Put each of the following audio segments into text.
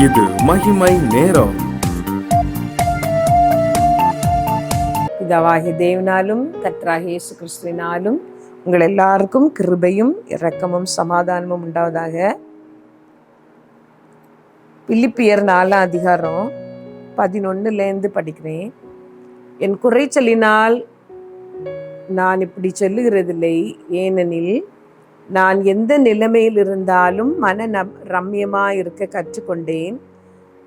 இது மகிமை நேரம். பிதாவாகிய தேவனாலும் கர்த்தராகிய இயேசு கிறிஸ்துவினாலும் உங்கள் எல்லாருக்கும் கிருபையும் இரக்கமும் சமாதானமும் உண்டாவதாக. பிலிப்பியர் 4 அதிகாரம் 11 படிக்கிறேன். என் குறைச்சலினால் நான் இப்படி சொல்லுகிறதில்லை, ஏனெனில் நான் எந்த நிலைமையில் இருந்தாலும் ரம்யமாக இருக்க கற்றுக்கொண்டேன்.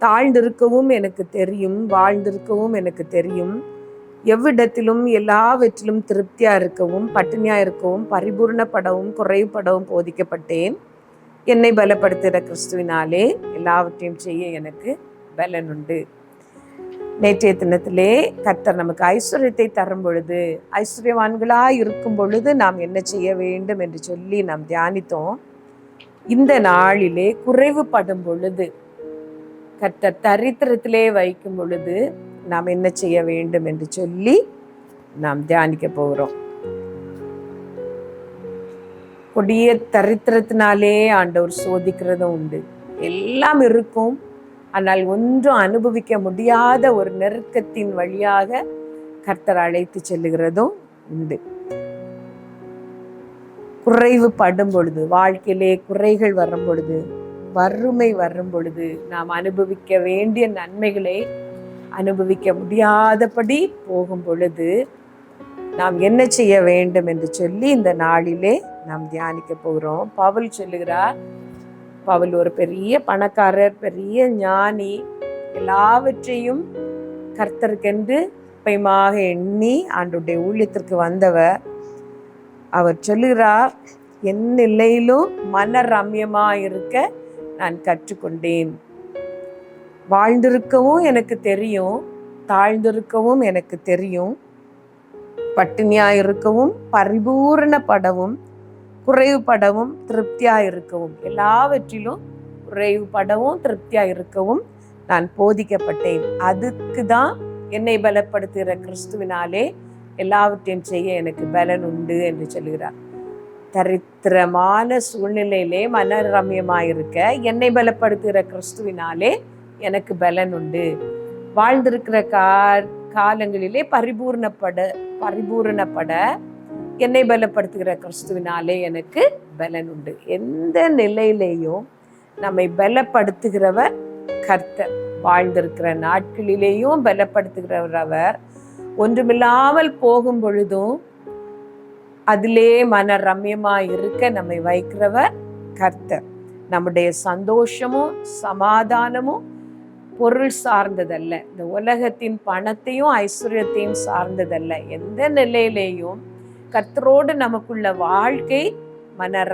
தாழ்ந்திருக்கவும் எனக்கு தெரியும், வாழ்ந்திருக்கவும் எனக்கு தெரியும். எவ்விடத்திலும் எல்லாவற்றிலும் திருப்தியாக இருக்கவும், பட்டினியாக இருக்கவும், பரிபூர்ணப்படவும், குறைவுபடவும் போதிக்கப்பட்டேன். என்னை பலப்படுத்துகிற கிறிஸ்துவினாலே எல்லாவற்றையும் செய்ய எனக்கு பலன் உண்டு. நேற்றைய தினத்திலே கர்த்தர் நமக்கு ஐஸ்வர்யத்தை தரும் பொழுது, ஐஸ்வர்யவான்களாக இருக்கும் பொழுது நாம் என்ன செய்ய வேண்டும் என்று சொல்லி நாம் தியானித்தோம். இந்த நாளிலே குறைவுபடும் பொழுது, கர்த்தர் தரித்திரத்திலே வைக்கும் பொழுது நாம் என்ன செய்ய வேண்டும் என்று சொல்லி நாம் தியானிக்க போகிறோம். கொடிய தரித்திரத்தினாலே ஆண்டவர் சோதிக்கிறதும் உண்டு. எல்லாம் இருக்கும், ஆனால் ஒன்றும் அனுபவிக்க முடியாத ஒரு நெருக்கத்தின் வழியாக கர்த்தர் அழைத்து செல்லுகிறதும் உண்டு. குறைவு படும் பொழுது, வாழ்க்கையிலே குறைகள் வரும் பொழுது, வறுமை வரும் பொழுது, நாம் அனுபவிக்க வேண்டிய நன்மைகளை அனுபவிக்க முடியாதபடி போகும் பொழுது நாம் என்ன செய்ய வேண்டும் என்று சொல்லி இந்த நாளிலே நாம் தியானிக்க போகிறோம். பவுல் சொல்லுகிறார், பவுல் ஒரு பெரிய பணக்காரர், பெரிய ஞானி, எல்லாவற்றையும் கர்த்தருக்கென்று பயமாக எண்ணி ஆண்டுடைய ஊழியத்திற்கு வந்தவர். அவர் சொல்லுகிறார், என் நிலையிலும் ரம்யமாக இருக்க நான் கற்றுக்கொண்டேன். வாழ்ந்திருக்கவும் எனக்கு தெரியும், தாழ்ந்திருக்கவும் எனக்கு தெரியும், பட்டினியாக இருக்கவும், பரிபூரணப்படவும், குறைவுபடவும், திருப்தியாக இருக்கவும், எல்லாவற்றிலும் குறைவுபடவும் திருப்தியாக இருக்கவும் நான் போதிக்கப்பட்டேன். அதுக்கு தான் என்னை பலப்படுத்துகிற கிறிஸ்துவினாலே எல்லாவற்றையும் செய்ய எனக்கு பலன் உண்டு என்று சொல்கிறார். தரித்திரமான சூழ்நிலையிலே ரம்யமாயிருக்க என்னை பலப்படுத்துகிற கிறிஸ்துவினாலே எனக்கு பலன் உண்டு. வாழ்ந்திருக்கிற காலங்களிலே பரிபூரணப்பட என்னை பலப்படுத்துகிற கிறிஸ்துவினாலே எனக்கு பலன் உண்டு. எந்த நிலையிலேயும் நம்மை பலப்படுத்துகிறவர் கர்த்தர். வாழ்ந்திருக்கிற நாட்களிலேயும் பலப்படுத்துகிறவர் அவர். ஒன்றுமில்லாமல் போகும் பொழுதும் அதிலே ரம்யமாய் இருக்க நம்மை வைக்கிறவர் கர்த்தர். நம்முடைய சந்தோஷமும் சமாதானமும் பொருள் சார்ந்ததல்ல, இந்த உலகத்தின் பணத்தையும் ஐஸ்வர்யத்தையும் சார்ந்ததல்ல. எந்த நிலையிலேயும் கர்த்தரோடு நமக்குள்ள வாழ்க்கை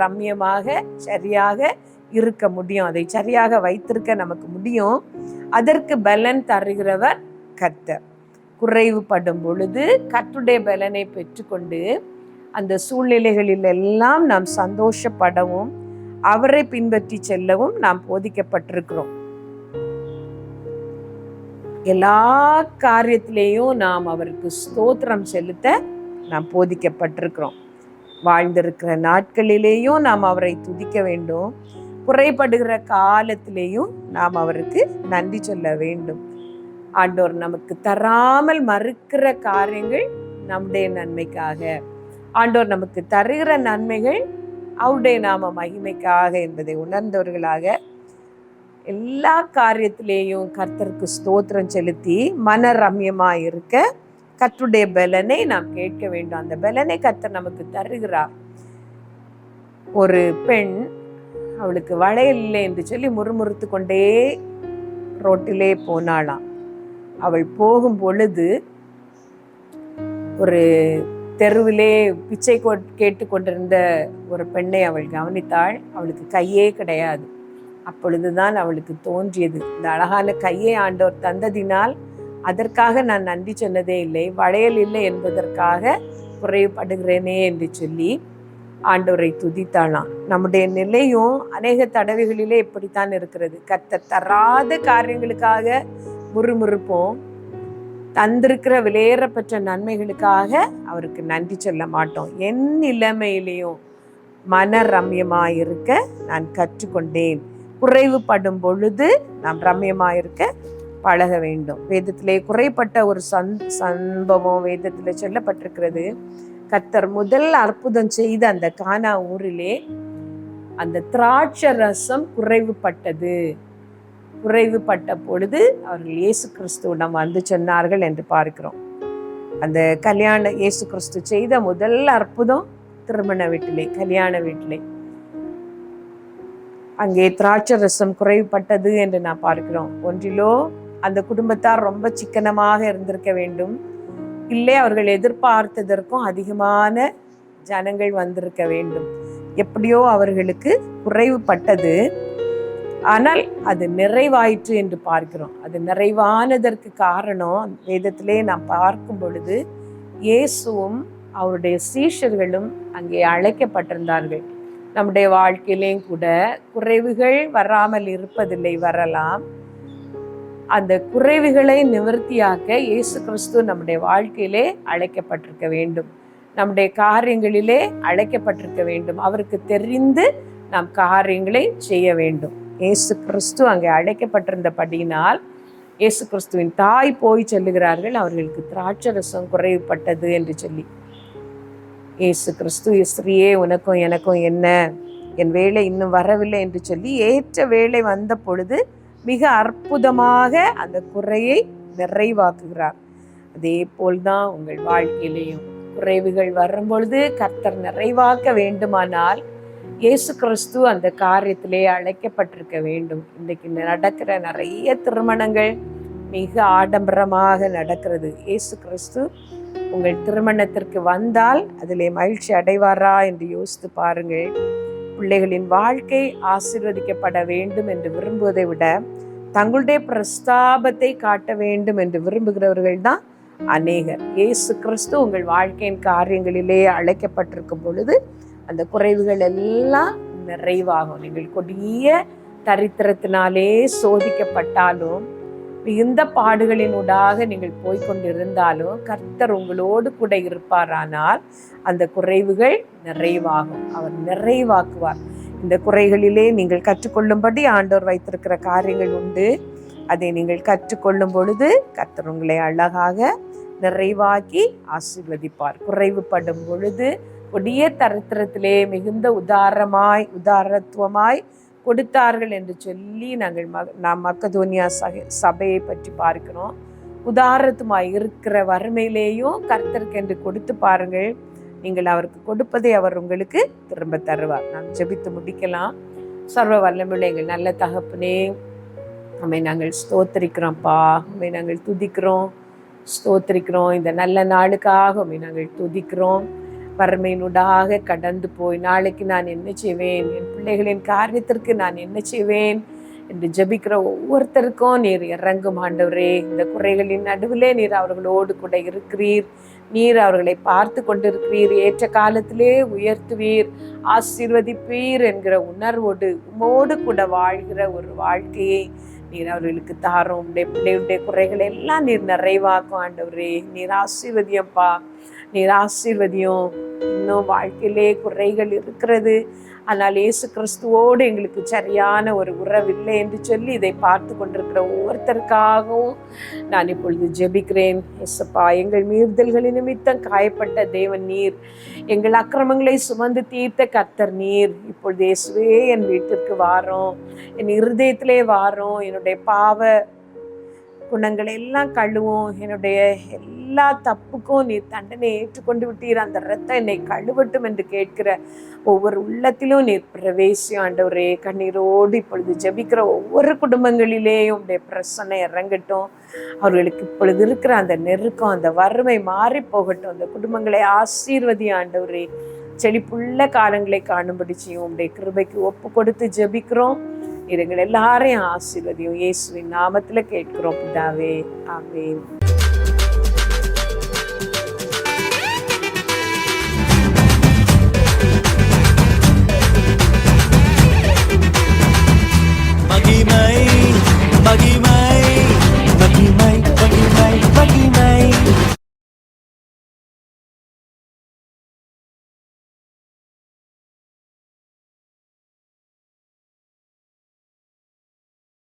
ரம்யமாக சரியாக இருக்க முடியும், அதை சரியாக வைத்திருக்க நமக்கு முடியும். அதற்கு பலன் தருகிறவர் கர்த்தர். குறைவுபடும் பொழுது கர்த்தருடைய பலனை பெற்றுக்கொண்டு அந்த சூழ்நிலைகளில் எல்லாம் நாம் சந்தோஷப்படவும், அவரை பின்பற்றி செல்லவும் நாம் போதிக்கப்பட்டிருக்கிறோம். எல்லா காரியத்திலேயும் நாம் அவருக்கு ஸ்தோத்திரம் செலுத்த நாம் போதிக்கப்பட்டிருக்கிறோம். வாழ்ந்திருக்கிற நாட்களிலேயும் நாம் அவரை துதிக்க வேண்டும், குறைபடுகிற காலத்திலேயும் நாம் அவருக்கு நன்றி சொல்ல வேண்டும். ஆண்டவர் நமக்கு தராமல் மறுக்கிற காரியங்கள் நம்முடைய நன்மைக்காக, ஆண்டவர் நமக்கு தருகிற நன்மைகள் அவருடைய நாம மகிமைக்காக என்பதை உணர்ந்தவர்களாக எல்லா காரியத்திலேயும் கர்த்தருக்கு ஸ்தோத்திரம் செலுத்தி ரம்யமாய் இருக்க கர்த்தருடைய பலனை நாம் கேட்க வேண்டும். அந்த பலனை கர்த்தர் நமக்கு தருகிறார். ஒரு பெண், அவளுக்கு வளையல் இல்லை என்று சொல்லி முறுமுறுத்து கொண்டே ரோட்டிலே போனாளாம். அவள் போகும் பொழுது ஒரு தெருவிலே பிச்சை கேட்டு கொண்டிருந்த ஒரு பெண்ணை அவள் கவனித்தாள். அவளுக்கு கையே கிடையாது. அப்பொழுதுதான் அவளுக்கு தோன்றியது, இந்த அழகான கையை ஆண்டவர் தந்ததினால் அதற்காக நான் நன்றி சொன்னதே இல்லை, வளையல் இல்லை என்பதற்காக குறைவுபடுகிறேனே என்று சொல்லி ஆண்டவரை துதித்தாளாம். நம்முடைய நிலையும் அநேக தடவைகளிலே இப்படித்தான் இருக்கிறது. கர்த்தர் தராத காரியங்களுக்காக முறுமுறுப்போம், தந்திருக்கிற விலையேறப்பெற்ற நன்மைகளுக்காக அவருக்கு நன்றி சொல்ல மாட்டோம். என் நிலைமையிலையும் ரம்யமாயிருக்க நான் கற்றுக்கொண்டேன். குறைவுபடும் பொழுது நாம் ரம்யமாயிருக்க பழக வேண்டும். வேதத்திலே குறைப்பட்ட ஒரு சம்பவம் வேதத்திலே சொல்லப்பட்டிருக்கிறது. கர்த்தர் முதல் அற்புதம் செய்த அந்த கானா ஊரிலே அந்த திராட்சை ரசம் குறைவுபட்ட பொழுது அவர்கள் இயேசு கிறிஸ்துவிடம் வந்து சொன்னார்கள் என்று பார்க்கிறோம். அந்த இயேசு கிறிஸ்து செய்த முதல் அற்புதம் திருமண வீட்டிலே, கல்யாண வீட்டிலே அங்கே திராட்சை ரசம் குறைவுபட்டது என்று நான் பார்க்கிறோம். ஒன்றிலோ அந்த குடும்பத்தார் ரொம்ப சிக்கனமாக இருந்திருக்க வேண்டும், இல்லை அவர்கள் எதிர்பார்த்ததற்கும் அதிகமான ஜனங்கள் வந்திருக்க வேண்டும். எப்படியோ அவர்களுக்கு குறைவுபட்டது, ஆனால் அது நிறைவாயிற்று என்று பார்க்கிறோம். அது நிறைவானதற்கு காரணம் வேதத்திலே நாம் பார்க்கும் பொழுது இயேசுவும் அவருடைய சீஷர்களும் அங்கே அழைக்கப்பட்டிருந்தார்கள். நம்முடைய வாழ்க்கையிலேயும் கூட குறைவுகள் வராமல் இருப்பதில்லை, வரலாம். அந்த குறைவுகளை நிவர்த்தியாக்க இயேசு கிறிஸ்து நம்முடைய வாழ்க்கையிலே அழைக்கப்பட்டிருக்க வேண்டும், நம்முடைய காரியங்களிலே அழைக்கப்பட்டிருக்க வேண்டும். அவருக்கு தெரிந்து நாம் காரியங்களை செய்ய வேண்டும். இயேசு கிறிஸ்து அங்கே அழைக்கப்பட்டிருந்தபடியினால் இயேசு கிறிஸ்துவின் தாய் போய் சொல்லுகிறார்கள், அவர்களுக்கு திராட்சை ரசம் குறைவுபட்டது என்று சொல்லி. இயேசு கிறிஸ்து, ஸ்திரீயே உனக்கும் எனக்கும் என்ன, என் வேலை இன்னும் வரவில்லை என்று சொல்லி ஏற்ற வேலை வந்த பொழுது மிக அற்புதமாக அந்த குறையை நிறைவாக்குகிறார். அதே போல்தான் உங்கள் வாழ்க்கையிலையும் குறைவுகள் வரும்பொழுது கர்த்தர் நிறைவாக்க வேண்டுமானால் இயேசு கிறிஸ்து அந்த காரியத்திலே அழைக்கப்பட்டிருக்க வேண்டும். இன்றைக்கு நடக்கிற நிறைய திருமணங்கள் மிக ஆடம்பரமாக நடக்கிறது. இயேசு கிறிஸ்து உங்கள் திருமணத்திற்கு வந்தால் அதிலே மகிழ்ச்சி அடைவாரா என்று யோசித்து பாருங்கள். பிள்ளைகளின் வாழ்க்கை ஆசீர்வதிக்கப்பட வேண்டும் என்று விரும்புவதை விட தங்களுடைய பிரஸ்தாபத்தை காட்ட வேண்டும் என்று விரும்புகிறவர்கள் தான் அநேகர். இயேசு கிறிஸ்து உங்கள் வாழ்க்கையின் காரியங்களிலே அழைக்கப்பட்டிருக்கும் பொழுது அந்த குறைவுகள் எல்லாம் நிறைவாகும். நீங்கள் கொடிய தரித்திரத்தினாலே சோதிக்கப்பட்டாலும், மிகுந்த பாடுகளினூடாக நீங்கள் போய்கொண்டிருந்தாலும் கர்த்தர் உங்களோடு கூட இருப்பாரானால் அந்த குறைவுகள் நிறைவாகும், அவர் நிறைவாக்குவார். இந்த குறைகளிலே நீங்கள் கற்றுக்கொள்ளும்படி ஆண்டவர் வைத்திருக்கிற காரியங்கள் உண்டு. அதை நீங்கள் கற்றுக்கொள்ளும் பொழுது கர்த்தர் உங்களை அழகாக நிறைவாக்கி ஆசீர்வதிப்பார். குறைவுபடும் பொழுது கொடிய தரித்திரத்திலே மிகுந்த உதாரத்துவமாய் கொடுத்தார்கள் என்று சொல்லி நாம் மக்கதோனியா சபையை பற்றி பார்க்கிறோம். உதாரத்துமாய் இருக்கிற வறுமையிலேயும் கர்த்தருக்கு என்று கொடுத்து பாருங்கள், நீங்கள் அவருக்கு கொடுப்பதை அவர் உங்களுக்கு திரும்ப தருவார். நாம் ஜெபித்து முடிக்கலாம். சர்வ வல்லமையுள்ள எங்கள் நல்ல தகப்பனே, உம்மை நாங்கள் ஸ்தோத்திரிக்கிறோம்ப்பா, உம்மை நாங்கள் துதிக்கிறோம், ஸ்தோத்திரிக்கிறோம். இந்த நல்ல நாளுக்காக உம்மை நாங்கள் துதிக்கிறோம். வறுமையினூடாக கடந்து போய் நாளைக்கு நான் என்ன செய்வேன், என் பிள்ளைகளின் காரியத்திற்கு நான் என்ன செய்வேன் என்று ஜெபிக்கிற ஒவ்வொருத்தருக்கும் நீர் இறங்கும் ஆண்டவரே. இந்த குறைகளின் நடுவிலே நீர் அவர்களோடு கூட இருக்கிறீர், நீர் அவர்களை பார்த்து கொண்டிருக்கிறீர், ஏற்ற காலத்திலே உயர்த்துவீர், ஆசீர்வதிப்பீர் என்கிற உணர்வோடு உம்மோடு கூட வாழ்கிற ஒரு வாழ்க்கையை நீர் அவர்களுக்கு தாரும். உடைய பிள்ளைகளுடைய குறைகளை எல்லாம் நீர் நிறைவாக்கும் ஆண்டவரே. நீர் ஆசீர்வதியம்ப்பா, நீர் ஆசீர்வதியும். இன்னும் வாழ்க்கையிலே குறைகள் இருக்கிறது, ஆனால் இயேசு கிறிஸ்துவோடு எங்களுக்கு சரியான ஒரு உறவில்லை என்று சொல்லி இதை பார்த்து கொண்டிருக்கிற ஒவ்வொருத்தருக்காகவும் நான் இப்பொழுது ஜெபிக்கிறேன். இயேசுப்பா, எங்கள் மீறுதல்களின் நிமித்தம் காயப்பட்ட தேவன் நீர், எங்கள் அக்கிரமங்களை சுமந்து தீர்த்த கர்த்தர் நீர். இப்பொழுது இயேசுவே என் வீட்டிற்கு வாரோம், என் இருதயத்திலே வாரோம், என்னுடைய பாவ குணங்களை எல்லாம் கழுவும், என்னுடைய எல்லா தப்புக்கும் நீர் தண்டனை ஏற்றுக்கொண்டு விட்டீர், அந்த இரத்தம் என்னை கழுவட்டும் என்று கேட்கிற ஒவ்வொரு உள்ளத்திலும் நீர் பிரவேசியம் ஆண்டவரே. கண்ணீரோடு இப்பொழுது ஜெபிக்கிற ஒவ்வொரு குடும்பங்களிலேயும் உடைய பிரசன்னம் இறங்கட்டும். அவர்களுக்கு இப்பொழுது இருக்கிற அந்த நெருக்கம், அந்த வறுமை மாறி போகட்டும். அந்த குடும்பங்களை ஆசீர்வதி ஆண்டவரே. செழிப்புள்ள காலங்களை காணும்படி செய்யும். உடைய கிருபைக்கு ஒப்பு கொடுத்து ஜெபிக்கிறோம். எங்கள் எல்லாரையும் ஆசீர்வதியும். இயேசுவின் நாமத்தில் கேட்கிறோம் பிதாவே, ஆமென்.